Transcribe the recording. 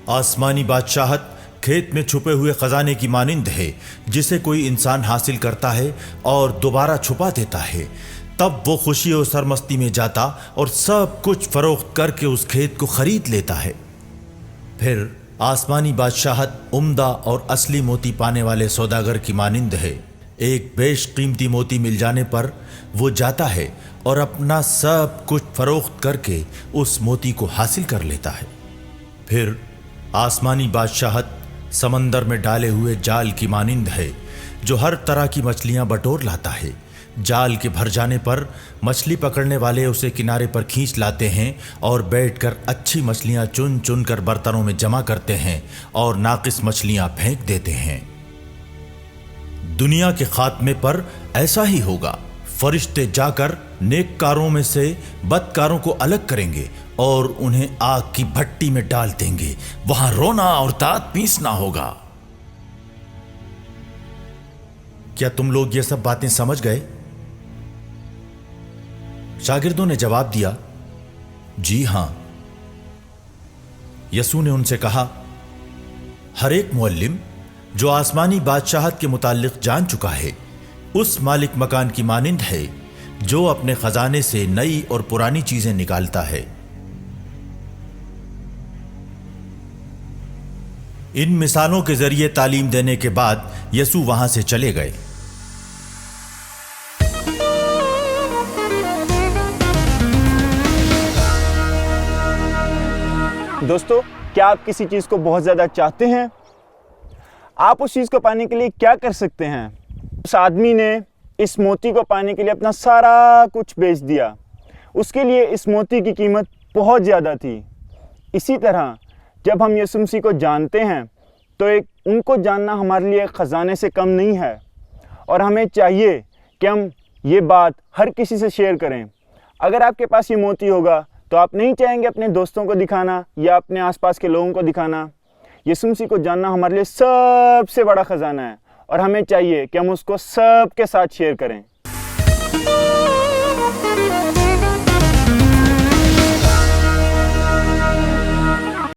आसमानी बादशाहत खेत में छुपे हुए खजाने की मानिंद है जिसे कोई इंसान हासिल करता है और दोबारा छुपा देता है। तब वो खुशी और सरमस्ती में जाता और सब कुछ फरोख्त करके उस खेत को खरीद लेता है। फिर आसमानी बादशाहत उम्दा और असली मोती पाने वाले सौदागर की मानिंद है। एक बेशकीमती मोती मिल जाने पर वो जाता है और अपना सब कुछ फरोख्त करके उस मोती को हासिल कर लेता है। फिर आसमानी बादशाहत समंदर में डाले हुए जाल की मानिंद है जो हर तरह की मछलियां बटोर लाता है। जाल के भर जाने पर मछली पकड़ने वाले उसे किनारे पर खींच लाते हैं और बैठकर अच्छी मछलियां चुन चुन कर बर्तनों में जमा करते हैं और नाकिस मछलियां फेंक देते हैं। दुनिया के खात्मे पर ऐसा ही होगा। फरिश्ते जाकर नेककारों में से बदकारों को अलग करेंगे और उन्हें आग की भट्टी में डाल देंगे। वहां रोना और दांत पीसना होगा। क्या तुम लोग ये सब बातें समझ गए? शागिर्दों ने जवाब दिया, जी हां। यसू ने उनसे कहा, हर एक मुअल्लिम जो आसमानी बादशाहत के मुताल्लिक जान चुका है उस मालिक मकान की मानिंद है जो अपने खजाने से नई और पुरानी चीजें निकालता है। इन मिसालों के जरिए तालीम देने के बाद यसू वहां से चले गए। दोस्तों, क्या आप किसी चीज को बहुत ज्यादा चाहते हैं? आप उस चीज को पाने के लिए क्या कर सकते हैं? उस आदमी ने इस मोती को पाने के लिए अपना सारा कुछ बेच दिया। उसके लिए इस मोती की कीमत बहुत ज़्यादा थी। इसी तरह जब हम यीशु मसीह को जानते हैं तो एक उनको जानना हमारे लिए ख़जाने से कम नहीं है और हमें चाहिए कि हम ये बात हर किसी से शेयर करें। अगर आपके पास ये मोती होगा तो आप नहीं चाहेंगे अपने दोस्तों को दिखाना या अपने आसपास के लोगों को दिखाना। यीशु मसीह को जानना हमारे लिए सबसे बड़ा ख़जाना है और हमें चाहिए कि हम उसको सबके साथ शेयर करें।